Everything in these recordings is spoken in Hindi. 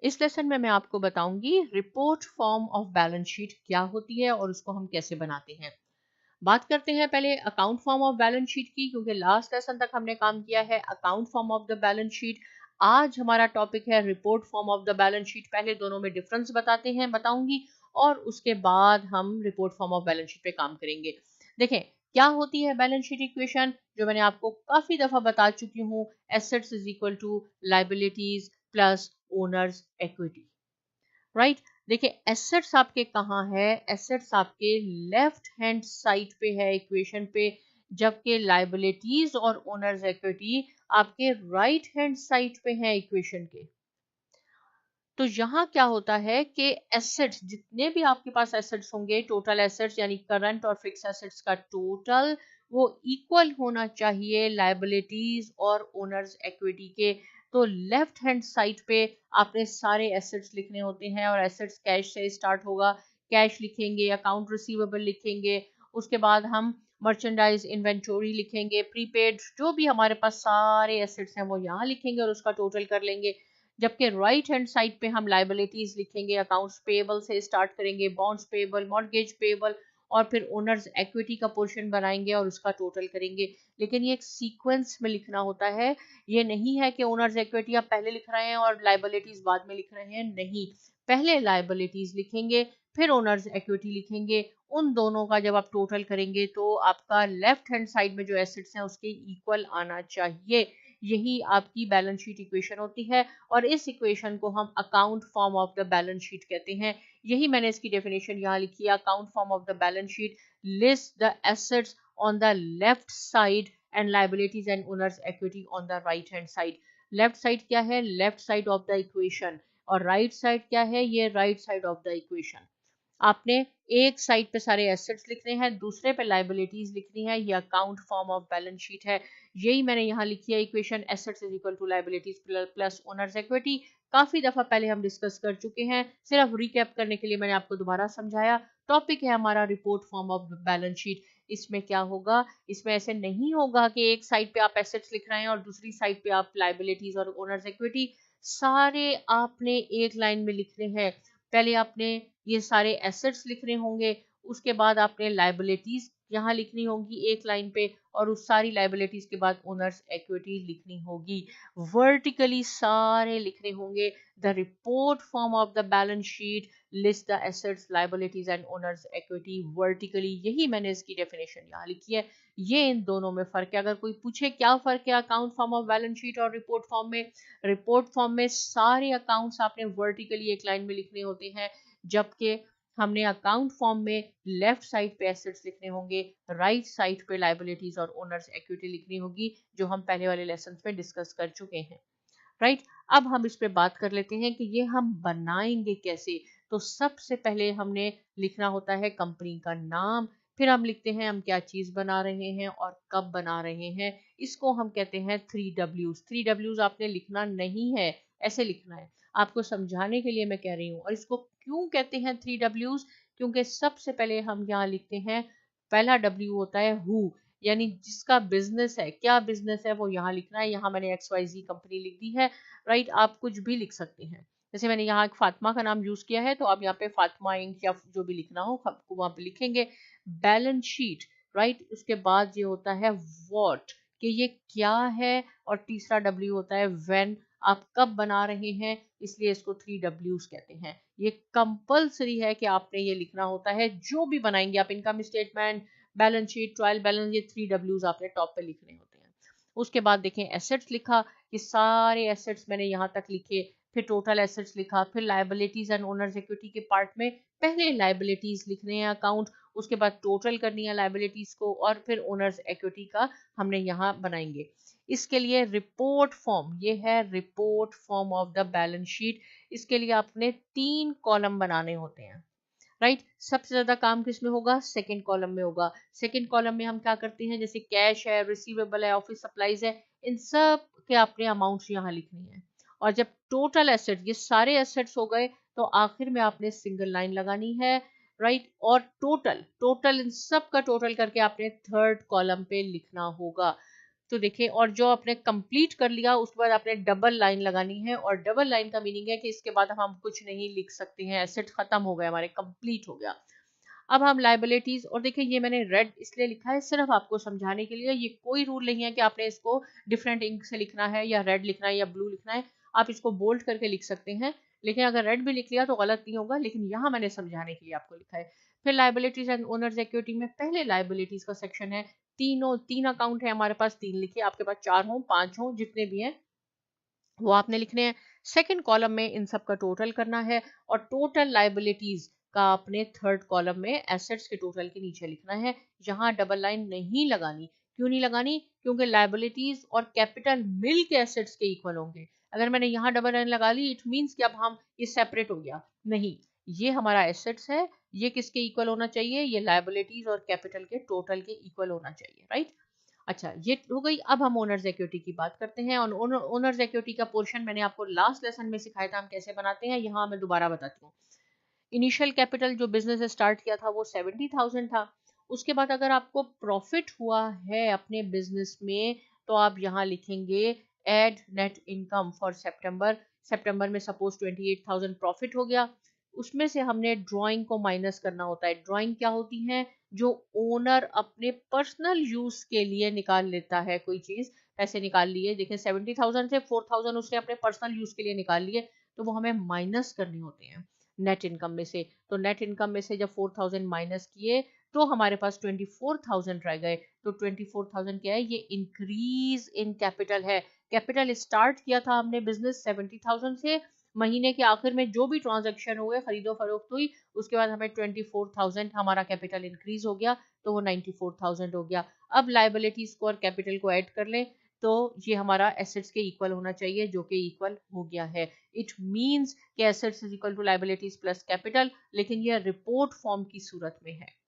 इस लेसन में मैं आपको बताऊंगी report form of balance sheet क्या होती है और उसको हम कैसे बनाते हैं। बात करते हैं पहले account form of balance sheet की, क्योंकि लास्ट लेसन तक हमने काम किया है account form of the balance sheet. आज हमारा टॉपिक है report form of the balance sheet. पहले दोनों में डिफरेंस बताऊंगी और उसके बाद हम report form of balance sheet पे काम करेंगे। देखें क्या होती है बैलेंस शीट इक्वेशन, जो मैंने आपको काफी दफा बता चुकी हूँ। Assets is equal to liabilities plus owners equity, right. देखिए एसेट्स आपके कहाँ है, एसेट्स आपके लेफ्ट हैंड साइड पे है इक्वेशन पे, जबकि लाइबिलिटीज और ओनर्स इक्विटी आपके राइट हैंड साइड पे है इक्वेशन के। तो यहाँ क्या होता है कि एसेट्स जितने भी आपके पास एसेट्स होंगे, टोटल एसेट्स यानी करंट और फिक्स एसेट्स का टोटल, वो इक्वल होना चाहिए लायबिलिटीज और ओनर्स इक्विटी के। तो लेफ्ट हैंड साइड पे आपने सारे एसेट्स लिखने होते हैं और एसेट्स कैश से स्टार्ट होगा। कैश लिखेंगे, अकाउंट रिसीवेबल लिखेंगे, उसके बाद हम मर्चेंडाइज इन्वेंटोरी लिखेंगे, प्रीपेड, जो भी हमारे पास सारे एसेट्स हैं वो यहाँ लिखेंगे और उसका टोटल कर लेंगे। जबकि राइट हैंड साइड पे हम लाइबिलिटीज लिखेंगे, अकाउंट्स पेएबल से स्टार्ट करेंगे, बॉन्ड्स पेएबल, मॉर्गेज पेएबल, और फिर ओनर्स इक्विटी का पोर्शन बनाएंगे और उसका टोटल करेंगे। लेकिन ये एक सीक्वेंस में लिखना होता है, ये नहीं है कि ओनर्स इक्विटी आप पहले लिख रहे हैं और लाइबिलिटीज बाद में लिख रहे हैं, नहीं। पहले लाइबिलिटीज लिखेंगे फिर ओनर्स इक्विटी लिखेंगे। उन दोनों का जब आप टोटल करेंगे तो आपका लेफ्ट हैंड साइड में जो एसेट्स हैं उसके इक्वल आना चाहिए। यही आपकी बैलेंस शीट इक्वेशन होती है और इस इक्वेशन को हम account form of the balance sheet कहते हैं। यही मैंने इसकी डेफिनेशन यहाँ लिखी है, account form of the balance sheet list the assets on the left side and liabilities and owners equity on the right hand side. Left side क्या है, left side of the equation, और राइट साइड क्या है, ये right side of the equation. आपने एक साइड पे सारे एसेट्स लिखने हैं, दूसरे पे लाइबिलिटीज लिखनी है, ये account form of balance sheet है। यही मैंने यहाँ लिखी है equation, assets is equal to liabilities plus owners equity. काफी दफा पहले हम डिस्कस कर चुके हैं, सिर्फ रिकैप करने के लिए मैंने आपको दोबारा समझाया। टॉपिक है हमारा report form of balance sheet. इसमें क्या होगा, इसमें ऐसे नहीं होगा कि एक साइड पे आप एसेट्स लिख रहे हैं और दूसरी साइड पे आप लाइबिलिटीज और ओनर्स इक्विटी, सारे आपने एक लाइन में लिखने हैं। पहले आपने ये सारे एसेट्स लिखने होंगे, उसके बाद आपने लाइबिलिटीज यहाँ लिखनी होगी एक लाइन पे, और उस सारी लाइबिलिटीज के बाद ओनर्स इक्विटी लिखनी होगी। वर्टिकली सारे लिखने होंगे। The report form of the balance sheet list the assets liabilities and owners equity vertically. यही मैंने इसकी डेफिनेशन यहाँ लिखी है। ये इन दोनों में फर्क है। अगर कोई पूछे क्या फर्क है account form of balance sheet और रिपोर्ट फॉर्म में, रिपोर्ट फॉर्म में सारे अकाउंट्स आपने वर्टिकली एक लाइन में लिखने होते हैं, जबकि हमने अकाउंट फॉर्म में लेफ्ट साइड पे एसेट्स लिखने होंगे, राइट साइड पे लाइबिलिटीज और ओनर्स इक्विटी लिखनी होगी, जो हम पहले वाले लेसन में डिस्कस कर चुके हैं, राइट। अब हम इस पे बात कर लेते हैं कि ये हम बनाएंगे कैसे। तो सबसे पहले हमने लिखना होता है कंपनी का नाम, फिर हम लिखते हैं हम क्या चीज बना रहे हैं और कब बना रहे हैं। इसको हम कहते हैं 3Ws। 3Ws आपने लिखना नहीं है, ऐसे लिखना है, आपको समझाने के लिए मैं कह रही हूँ। और इसको क्यों कहते हैं 3Ws, क्योंकि सबसे पहले हम यहाँ लिखते हैं, पहला W होता है हु, यानी जिसका बिजनेस है, क्या बिजनेस है वो यहाँ लिखना है। यहाँ मैंने XYZ कंपनी लिख दी है, राइट। आप कुछ भी लिख सकते हैं, जैसे मैंने यहाँ एक फातिमा का नाम यूज किया है, तो आप यहाँ पे फातिमा इंक या जो भी लिखना हो आपको वहां पे लिखेंगे। Balance sheet, right. उसके बाद ये होता है व्हाट, कि ये क्या है, और तीसरा W होता है व्हेन, आप कब बना रहे हैं, इसलिए इसको 3Ws कहते हैं। ये कंपल्सरी है कि आपने ये लिखना होता है, जो भी बनाएंगे आप, income statement, balance sheet, trial balance, ये 3Ws आपने टॉप पे लिखने होते हैं। उसके बाद देखें एसेट्स लिखा, कि सारे एसेट्स मैंने यहाँ तक लिखे, फिर टोटल एसेट्स लिखा, फिर लाइबिलिटीज एंड ओनर्स इक्विटी के पार्ट में पहले लाइबिलिटीज लिखने हैं अकाउंट, उसके बाद टोटल करनी है लाइबिलिटीज को, और फिर ओनर्स इक्विटी का हमने यहाँ बनाएंगे। इसके लिए रिपोर्ट फॉर्म, ये है report form of the balance sheet. इसके लिए आपने 3 कॉलम बनाने होते हैं, राइट। सबसे ज्यादा काम किस में होगा, सेकंड कॉलम में होगा। सेकंड कॉलम में हम क्या करते हैं, जैसे कैश है, रिसीवेबल है, ऑफिस सप्लाईज है, इन सब के आपने अमाउंट्स यहाँ लिखनी है। और जब टोटल एसेट, ये सारे एसेट्स हो गए, तो आखिर में आपने सिंगल लाइन लगानी है, राइट। और टोटल टोटल इन सब का टोटल करके आपने थर्ड कॉलम पे लिखना होगा। तो देखिए, और जो आपने कंप्लीट कर लिया उसके बाद आपने डबल लाइन लगानी है, और डबल लाइन का मीनिंग है कि इसके बाद हम कुछ नहीं लिख सकते हैं, एसेट खत्म हो गए हमारे, कंप्लीट हो गया। अब हम लाइबिलिटीज, और देखिए ये मैंने रेड इसलिए लिखा है सिर्फ आपको समझाने के लिए, ये कोई रूल नहीं है कि आपने इसको डिफरेंट इंक से लिखना है या रेड लिखना है या ब्लू लिखना है, आप इसको बोल्ड करके लिख सकते हैं, लेकिन अगर रेड भी लिख लिया तो गलत नहीं होगा, लेकिन यहाँ मैंने समझाने के लिए आपको लिखा है। फिर लाइबिलिटीज एंड ओनर्स इक्विटी में पहले लाइबिलिटीज का सेक्शन है, तीन अकाउंट है हमारे पास, 3 लिखिए, आपके पास 4 हो 5 हो जितने भी हैं वो आपने लिखने हैं। सेकंड कॉलम में इन सब का टोटल करना है, और टोटल लाइबिलिटीज का आपने थर्ड कॉलम में एसेट्स के टोटल के नीचे लिखना है। यहाँ डबल लाइन नहीं लगानी। क्यों नहीं लगानी? क्योंकि लाइबिलिटीज और कैपिटल मिल के एसेट्स के इक्वल होंगे। अगर मैंने यहाँ डबल लाइन लगा ली इट मीन्स कि अब हम ये सेपरेट हो गया, नहीं, ये हमारा एसेट्स है, ये किसके इक्वल होना चाहिए? ये लाइबिलिटीज और कैपिटल के टोटल के इक्वल होना चाहिए, राइट। अच्छा, ये हो गई। अब हम ओनर्स इक्विटी की बात करते हैं, और ओनर्स इक्विटी का पोर्शन मैंने आपको लास्ट लेसन में सिखाया था हम कैसे बनाते हैं, यहाँ मैं दोबारा बताती हूँ। इनिशियल कैपिटल जो बिजनेस स्टार्ट किया था वो 70,000 था। उसके बाद अगर आपको प्रॉफिट हुआ है अपने बिजनेस में तो आप यहाँ लिखेंगे एड नेट इनकम फॉर सितंबर। सितंबर में सपोज 28,000 प्रॉफिट हो गया, उसमें से हमने ड्राइंग को माइनस करना होता है। ड्राइंग क्या होती है? जो ओनर अपने पर्सनल यूज के लिए निकाल लेता है कोई चीज, पैसे निकाल लिए, देखें 70,000 से 4,000 उसने अपने पर्सनल यूज के लिए निकाल लिए, तो वो हमें माइनस करने होते हैं नेट इनकम में से। तो नेट इनकम में से जब 4,000 माइनस किए तो हमारे पास 24,000 रह गए। तो 24,000 क्या है? ये इंक्रीज इन कैपिटल है। कैपिटल स्टार्ट किया था हमने बिजनेस 70,000 से, महीने के आखिर में जो भी ट्रांजैक्शन हुए, खरीदो फरोख्त हुई, उसके बाद हमें 24,000 हमारा कैपिटल इंक्रीज हो गया, तो वो 94,000 हो गया। अब लाइबिलिटीज को और कैपिटल को ऐड कर लें तो ये हमारा एसेट्स के इक्वल होना चाहिए, जो कि इक्वल हो गया है। इट मींस कि assets is equal to liabilities plus capital, लेकिन ये रिपोर्ट फॉर्म की सूरत में है।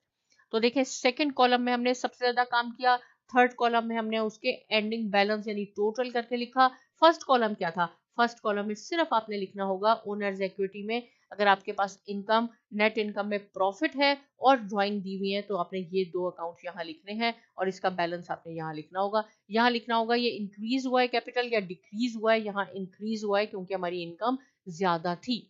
तो देखिए, सेकंड कॉलम में हमने सबसे ज्यादा काम किया, थर्ड कॉलम में हमने उसके एंडिंग बैलेंस यानी टोटल करके लिखा। फर्स्ट कॉलम क्या था? फर्स्ट कॉलम में सिर्फ आपने लिखना होगा ओनर्स इक्विटी में अगर आपके पास इनकम, नेट इनकम में प्रॉफिट है और ड्राइंग दी हुई है तो आपने ये दो अकाउंट यहाँ लिखने हैं, और इसका बैलेंस आपने यहाँ लिखना होगा। यहाँ लिखना होगा ये इंक्रीज हुआ है कैपिटल या डिक्रीज हुआ है। यहाँ इंक्रीज हुआ है क्योंकि हमारी इनकम ज्यादा थी।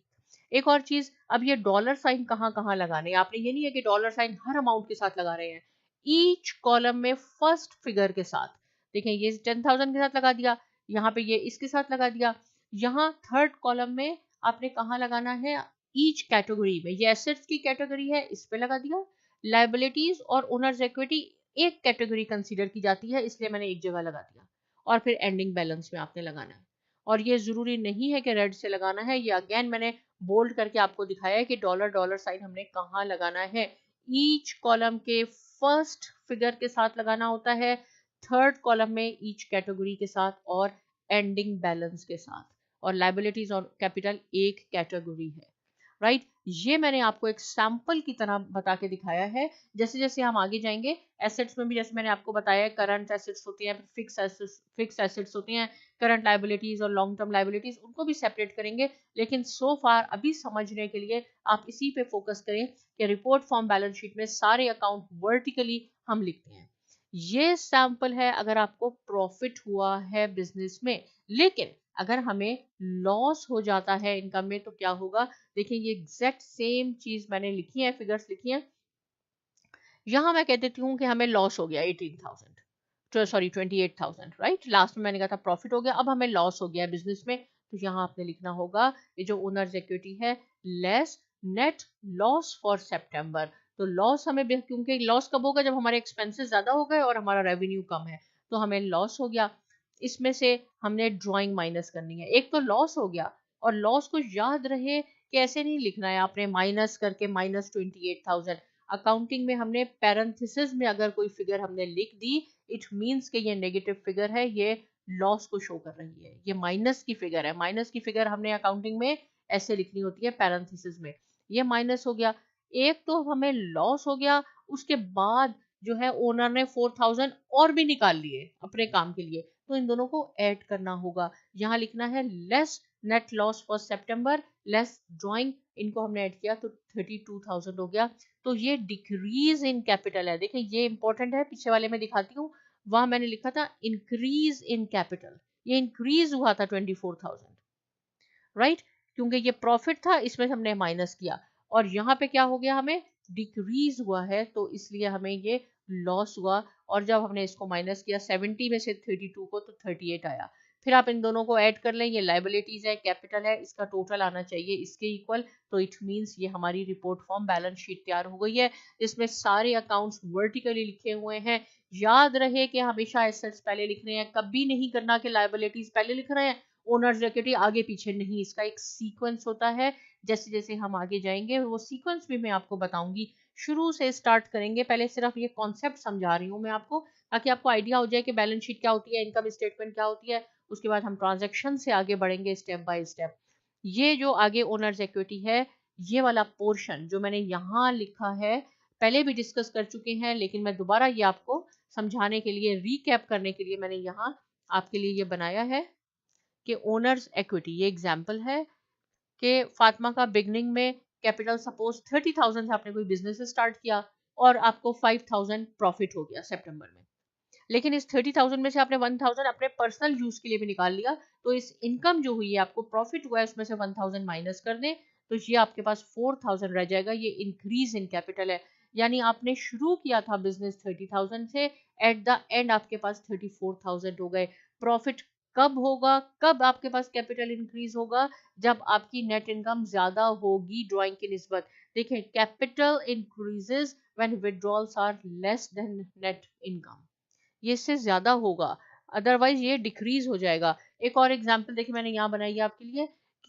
एक और चीज, अब ये डॉलर साइन कहाँ कहाँ लगाने हैं आपने, ये नहीं है कि डॉलर साइन हर अमाउंट के साथ लगा रहे हैं। ईच कॉलम में फर्स्ट फिगर के साथ, देखें ये 10,000 के साथ लगा दिया, यहाँ पे ये इसके साथ लगा दिया। यहाँ थर्ड कॉलम में आपने कहाँ लगाना है? ईच कैटेगरी में। ये एसेट्स की कैटेगरी है, इस पे लगा दिया। लाइबिलिटीज और ओनर्स इक्विटी एक कैटेगरी कंसीडर की जाती है, इसलिए मैंने एक जगह लगा दिया। और फिर एंडिंग बैलेंस में आपने लगाना है, और ये जरूरी नहीं है कि रेड से लगाना है, ये अगेन मैंने बोल्ड करके आपको दिखाया है कि डॉलर डॉलर साइन हमने कहाँ लगाना है। ईच कॉलम के फर्स्ट फिगर के साथ लगाना होता है, थर्ड कॉलम में ईच कैटेगरी के साथ, और एंडिंग बैलेंस के साथ। और लाइबिलिटीज और कैपिटल एक कैटेगरी है, राइट। ये मैंने आपको एक सैंपल की तरह बता के दिखाया है। जैसे जैसे हम आगे जाएंगे एसेट्स में भी, जैसे मैंने आपको बताया, करंट एसेट्स होती हैं, फिक्स एसेट्स होती हैं, करंट लाइबिलिटीज और लॉन्ग टर्म लाइबिलिटीज, उनको भी सेपरेट करेंगे। लेकिन सो फार अभी समझने के लिए आप इसी पे फोकस करें कि रिपोर्ट फॉर्म बैलेंस शीट में सारे अकाउंट वर्टिकली हम लिखते हैं। ये सैंपल है अगर आपको प्रॉफिट हुआ है बिजनेस में, लेकिन अगर हमें लॉस हो जाता है इनकम में तो क्या होगा? देखिए, ये एग्जैक्ट सेम चीज मैंने लिखी है, फिगर्स लिखी हैं। यहां मैं कह देती हूँ कि हमें लॉस हो गया 28,000, राइट। लास्ट में मैंने कहा था प्रॉफिट हो गया, अब हमें लॉस हो गया बिजनेस में, तो यहाँ आपने लिखना होगा ये जो ओनर्स इक्विटी है लेस नेट लॉस फॉर सितंबर। तो लॉस हमें, क्योंकि लॉस कब होगा? जब हमारे एक्सपेंसेस ज्यादा हो गए और हमारा रेवेन्यू कम है, तो हमें लॉस हो गया। इसमें से हमने ड्राइंग माइनस करनी है। एक तो लॉस हो गया, और लॉस को याद रहे कि ऐसे नहीं लिखना है आपने माइनस करके -28,000। अकाउंटिंग में हमने पैरेंथेसिस में अगर कोई फिगर हमने लिख दी इट मींस कि ये नेगेटिव फिगर है, ये लॉस को शो कर रही है, ये माइनस की फिगर है। माइनस की फिगर हमने अकाउंटिंग में ऐसे लिखनी होती है पैरेंथेसिस में। ये माइनस हो गया, एक तो हमें लॉस हो गया, उसके बाद जो है ओनर ने 4,000 और भी निकाल लिए अपने काम के लिए, तो इन दोनों को ऐड करना होगा। यहाँ लिखना है less net loss for September less drawing, इनको हमने ऐड किया तो 32,000 हो गया। तो ये डिक्रीज इन कैपिटल है। देखिए ये इंपॉर्टेंट है, पीछे वाले में दिखाती हूँ। वहां मैंने लिखा था इंक्रीज इन कैपिटल, ये इंक्रीज हुआ था 24,000, राइट, क्योंकि ये प्रॉफिट था इसमें हमने माइनस किया, और यहाँ पे क्या हो गया, हमें डिक्रीज हुआ है, तो इसलिए हमें ये लॉस हुआ। और जब हमने इसको माइनस किया 70 में से 32 को, तो 38 आया। फिर आप इन दोनों को ऐड कर लें, ये लाइबिलिटीज है, कैपिटल है, इसका टोटल आना चाहिए इसके इक्वल, तो इट मींस ये हमारी रिपोर्ट फॉर्म बैलेंस शीट तैयार हो गई है। इसमें सारे अकाउंट्स वर्टिकली लिखे हुए हैं। याद रहे कि हमेशा एसेट्स पहले लिख रहे हैं, कभी नहीं करना कि लाइबिलिटीज पहले लिख रहे हैं ओनर्स इक्विटी आगे पीछे नहीं, इसका एक सीक्वेंस होता है। जैसे जैसे हम आगे जाएंगे वो सीक्वेंस भी मैं आपको बताऊंगी, शुरू से स्टार्ट करेंगे। पहले सिर्फ ये कॉन्सेप्ट समझा रही हूँ मैं आपको, ताकि आपको आइडिया हो जाए कि बैलेंस शीट क्या होती है, इनकम स्टेटमेंट क्या होती है। उसके बाद हम ट्रांजैक्शन से आगे बढ़ेंगे स्टेप बाय स्टेप। ये जो आगे ओनर्स इक्विटी है, ये वाला पोर्शन जो मैंने यहाँ लिखा है, पहले भी डिस्कस कर चुके हैं, लेकिन मैं दोबारा ये आपको समझाने के लिए, रिकैप करने के लिए मैंने यहाँ आपके लिए ये बनाया है कि ओनर्स इक्विटी, ये एग्जांपल है कि फातिमा का बिगनिंग में कैपिटल सपोज 30,000 से आपने कोई बिजनेस स्टार्ट किया और आपको 5,000 प्रॉफिट हो गया सितंबर में, लेकिन इस 30,000 में से आपने 1,000 अपने पर्सनल यूज के लिए भी निकाल लिया, तो इस इनकम जो हुई है, आपको प्रॉफिट हुआ है, उसमें से 1,000 माइनस कर दें, तो ये आपके पास 4,000 रह जाएगा। ये इंक्रीज इन कैपिटल है, यानी आपने शुरू किया था बिजनेस 30,000 से, एट द एंड आपके पास 34,000 हो गए। प्रॉफिट कब होगा, कब आपके पास कैपिटल इंक्रीज होगा, जब आपकी नेट इनकम ज्यादा होगी ड्राइंग की निस्बत। देखिए, capital increases when withdrawals are less than net income, ये इससे ज्यादा होगा, अदरवाइज ये डिक्रीज हो जाएगा। एक और एग्जांपल देखिए मैंने यहाँ बनाई है आपके लिए,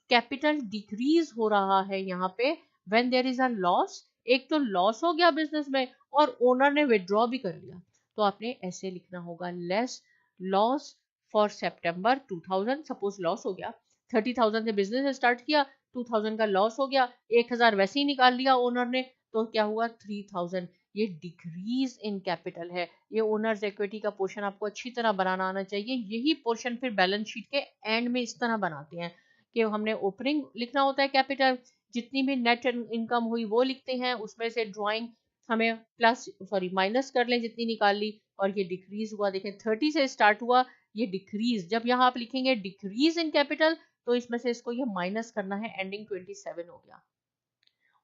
कैपिटल डिक्रीज हो रहा है यहाँ पे when there is a loss. एक तो लॉस हो गया बिजनेस में और ओनर ने विड्रॉ भी कर लिया, तो आपने ऐसे लिखना होगा, less loss for September 2000। Suppose loss हो गया, 30,000 से बिजनेस स्टार्ट किया, 2,000 का लॉस हो गया, 1,000 वैसे ही निकाल लिया ओनर ने, तो क्या हुआ 3,000, ये डिक्रीज इन कैपिटल है। ये ओनर्स इक्विटी का पोर्शन आपको अच्छी तरह बनाना आना चाहिए। यही पोर्शन फिर बैलेंस शीट के एंड में इस तरह बनाते हैं कि हमने ओपनिंग लिखना होता है कैपिटल, जितनी भी नेट इनकम हुई वो लिखते हैं, उसमें से ड्राइंग हमें प्लस सॉरी माइनस कर लें जितनी निकाल ली, और ये डिक्रीज हुआ। देखें 30 से स्टार्ट हुआ, ये डिक्रीज, जब यहाँ आप लिखेंगे डिक्रीज इन कैपिटल, तो इसमें से इसको ये माइनस करना है, एंडिंग 27 हो गया।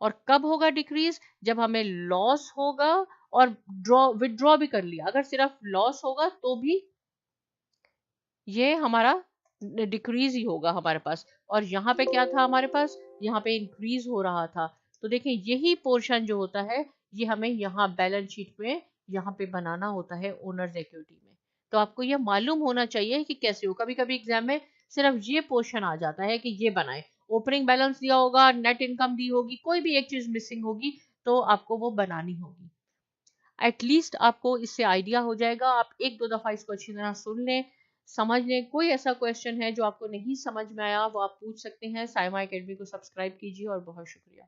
और कब होगा डिक्रीज, जब हमें लॉस होगा और विड्रॉ भी कर लिया। अगर सिर्फ लॉस होगा तो भी ये हमारा डिक्रीज ही होगा हमारे पास, और यहाँ पे क्या था हमारे पास, यहाँ पे इंक्रीज हो रहा था। तो देखें यही पोर्शन जो होता है, ये हमें यहाँ बैलेंस शीट में यहाँ पे बनाना होता है ओनर्स इक्विटी में। तो आपको ये मालूम होना चाहिए कि कैसे हो। कभी कभी एग्जाम में सिर्फ ये पोर्शन आ जाता है कि ये बनाए, ओपनिंग बैलेंस दिया होगा, नेट इनकम दी होगी, कोई भी एक चीज मिसिंग होगी, तो आपको वो बनानी होगी। एटलीस्ट आपको इससे आइडिया हो जाएगा। आप एक दो दफा इसको अच्छी तरह सुन लें, समझ लें। कोई ऐसा क्वेश्चन है जो आपको नहीं समझ में आया, वो आप पूछ सकते हैं। साइमा एकेडमी को सब्सक्राइब कीजिए, और बहुत शुक्रिया।